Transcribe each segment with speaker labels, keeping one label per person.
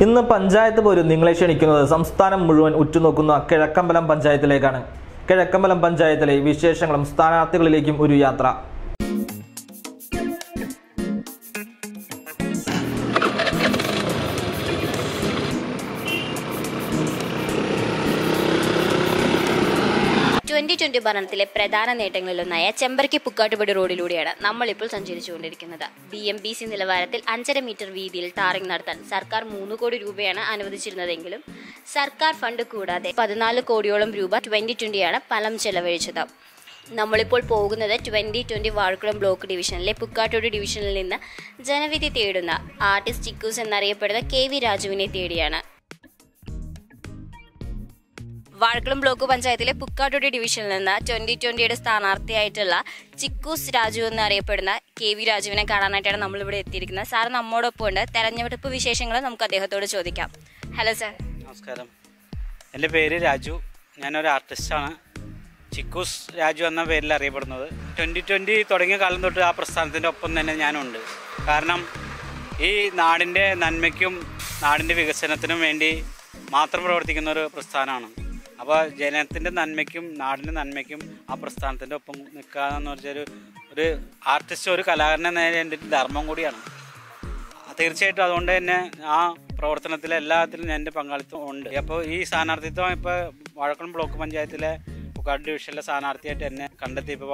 Speaker 1: ഇന്ന് പഞ്ചായത്ത് പോലും നിങ്ങളെ ക്ഷണിക്കുന്നത് സംസ്ഥാനം മുഴുവൻ ഉറ്റുനോക്കുന്ന കിഴക്കമ്പലം പഞ്ചായത്തിലേക്കാണ്. കിഴക്കമ്പലം പഞ്ചായത്തിലെ വിശേഷങ്ങളും സ്ഥാനാർത്ഥികളിലേക്കും ഒരു യാത്ര.
Speaker 2: ഭരണത്തിലെ പ്രധാന നേട്ടങ്ങളിലൊന്നായ ചെമ്പരക്കി പുക്കാട്ടുപടി റോഡിലൂടെയാണ് നമ്മളിപ്പോൾ സഞ്ചരിച്ചുകൊണ്ടിരിക്കുന്നത്. BMBC നിലവാരത്തിൽ 5.5 മീറ്റർ വീതിയിൽ ടാറിംഗ് നടത്താൻ സർക്കാർ 3 കോടി രൂപയാണ് അനുവദിച്ചിരുന്നതെങ്കിലും സർക്കാർ ഫണ്ട് കൂടാതെ 14 കോടിയോളം രൂപ 2020 പണം ചെലവഴിച്ചത്. നമ്മളിപ്പോൾ പോകുന്നത് 2020 വാഴക്കുളം ബ്ലോക്ക് ഡിവിഷനിലെ പുക്കാട്ടുപടി ഡിവിഷനിൽ നിന്ന് ജനവിധി തേടുന്ന ആർട്ടിസ്റ്റ് ചിക്കൂസ് എന്നറിയപ്പെടുന്ന KV രാജുവിനെ തേടിയാണ്. വാഴക്കുളം ബ്ലോക്ക് പഞ്ചായത്തിലെ പുക്കാട്ടുപടി ഡിവിഷനിൽ നിന്ന് 2020 സ്ഥാനാർത്ഥിയായിട്ടുള്ള ചിക്കൂസ് രാജു എന്നറിയപ്പെടുന്ന KV രാജുവിനെ കാണാനായിട്ടാണ് നമ്മളിവിടെ എത്തിയിരിക്കുന്നത്. സാർ നമ്മോടൊപ്പം ഉണ്ട്. തെരഞ്ഞെടുപ്പ് വിശേഷങ്ങൾ നമുക്ക് അദ്ദേഹത്തോട് ചോദിക്കാം. Hello sir.
Speaker 3: നമസ്കാരം. എൻ്റെ പേര് രാജു. ഞാനൊരു ആർട്ടിസ്റ്റാണ്. ചിക്കൂസ് രാജു എന്ന പേരിൽ അറിയപ്പെടുന്നത്. 2020 തുടങ്ങിയ കാലം തൊട്ട് ആ പ്രസ്ഥാനത്തിൻ്റെ ഒപ്പം തന്നെ ഞാനുണ്ട്. കാരണം ഈ നാടിൻ്റെ നന്മയ്ക്കും നാടിൻ്റെ വികസനത്തിനും വേണ്ടി മാത്രം പ്രവർത്തിക്കുന്ന ഒരു പ്രസ്ഥാനമാണ്. അപ്പോൾ ജനത്തിൻ്റെ നന്മയ്ക്കും നാടിൻ്റെ നന്മയ്ക്കും ആ പ്രസ്ഥാനത്തിൻ്റെ ഒപ്പം നിൽക്കാമെന്ന് വെച്ചാൽ ഒരു ആർട്ടിസ്റ്റ്, ഒരു കലാകാരനെ നേരെ എൻ്റെ ധർമ്മം കൂടിയാണ്. തീർച്ചയായിട്ടും അതുകൊണ്ട് തന്നെ ആ പ്രവർത്തനത്തിൽ എല്ലാത്തിലും എൻ്റെ പങ്കാളിത്തം ഉണ്ട്. അപ്പോൾ ഈ സ്ഥാനാർത്ഥിത്വം ഇപ്പോൾ വാഴക്കുളം ബ്ലോക്ക് പഞ്ചായത്തിലെ പുക്കാട് ഡിവിഷനിലെ സ്ഥാനാർത്ഥിയായിട്ട് എന്നെ കണ്ടെത്തിയപ്പോൾ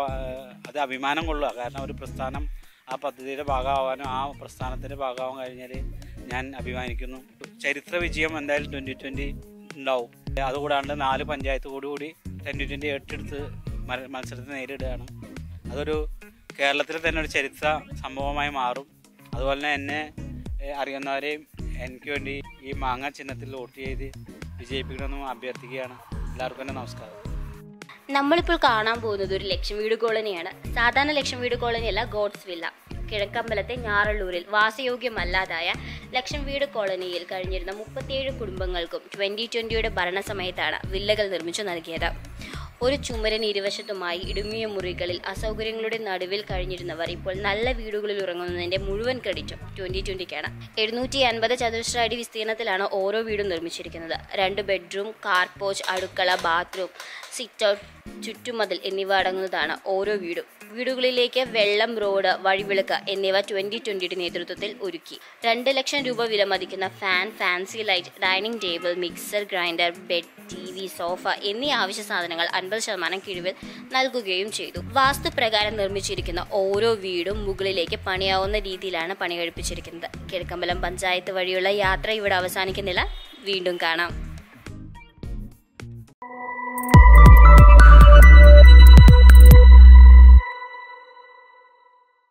Speaker 3: അത് അഭിമാനം കൊള്ളുക. കാരണം ഒരു പ്രസ്ഥാനം ആ പദ്ധതിയുടെ ഭാഗമാവാനും ആ പ്രസ്ഥാനത്തിൻ്റെ ഭാഗമാവാൻ കഴിഞ്ഞാൽ ഞാൻ അഭിമാനിക്കുന്നു. ചരിത്ര വിജയം എന്തായാലും 2020 ഉണ്ടാവും. അതുകൂടാണ്ട് 4 പഞ്ചായത്ത് കൂടി 2020 ഏറ്റെടുത്ത് മത്സരത്തെ നേരിടുകയാണ്. അതൊരു കേരളത്തിൽ തന്നെ ഒരു ചരിത്ര സംഭവമായി മാറും. അതുപോലെ തന്നെ എന്നെ അറിയുന്നവരെയും എനിക്ക് വേണ്ടി ഈ മാങ്ങ ചിഹ്നത്തിൽ വോട്ട് ചെയ്ത് വിജയിപ്പിക്കണമെന്നും അഭ്യർത്ഥിക്കുകയാണ്. എല്ലാവർക്കും തന്നെ നമസ്കാരം.
Speaker 2: നമ്മളിപ്പോൾ കാണാൻ പോകുന്നത് ഒരു ലക്ഷം വീട് കോളനിയാണ്. സാധാരണ ലക്ഷം വീട് കോളനിയല്ല, ഗോഡ്സ് വില്ല. കിഴക്കമ്പലത്തെ ഞാറള്ളൂരിൽ വാസയോഗ്യമല്ലാതായ ലക്ഷം വീട് കോളനിയിൽ കഴിഞ്ഞിരുന്ന 37 കുടുംബങ്ങൾക്കും 2020 ഭരണസമയത്താണ് വില്ലകൾ നിർമ്മിച്ചു നൽകിയത്. ഒരു ചുമരിന് ഇരുവശത്തുമായി ഇടുങ്ങിയ മുറികളിൽ അസൗകര്യങ്ങളുടെ നടുവിൽ കഴിഞ്ഞിരുന്നവർ ഇപ്പോൾ നല്ല വീടുകളിൽ ഉറങ്ങുന്നതിന്റെ മുഴുവൻ ക്രെഡിറ്റും 2020ക്കാണ്. 750 ചതുരശ്ര അടി വിസ്തീർണത്തിലാണ് ഓരോ വീടും നിർമ്മിച്ചിരിക്കുന്നത്. 2 ബെഡ്റൂം, കാർ പോർച്ച്, അടുക്കള, ബാത്റൂം, സിറ്റ് ഔട്ട്, ചുറ്റുമതിൽ എന്നിവ അടങ്ങുന്നതാണ് ഓരോ വീടും. വീടുകളിലേക്ക് വെള്ളം, റോഡ്, വഴിവിളക്ക് എന്നിവ 2020 നേതൃത്വത്തിൽ ഒരുക്കി. 2 ലക്ഷം രൂപ വിലമതിക്കുന്ന fan, fancy light, dining table, mixer grinder, bed, TV, sofa എന്നീ ആവശ്യ സാധനങ്ങൾ 50% കിഴിവിൽ നൽകുകയും ചെയ്തു. വാസ്തുപ്രകാരം നിർമ്മിച്ചിരിക്കുന്ന ഓരോ വീടും മുകളിലേക്ക് പണിയാവുന്ന രീതിയിലാണ് പണി കഴിപ്പിച്ചിരിക്കുന്നത്. കിഴക്കമ്പലം പഞ്ചായത്ത് വഴിയുള്ള യാത്ര ഇവിടെ അവസാനിക്കുന്നില്ല. വീണ്ടും കാണാം.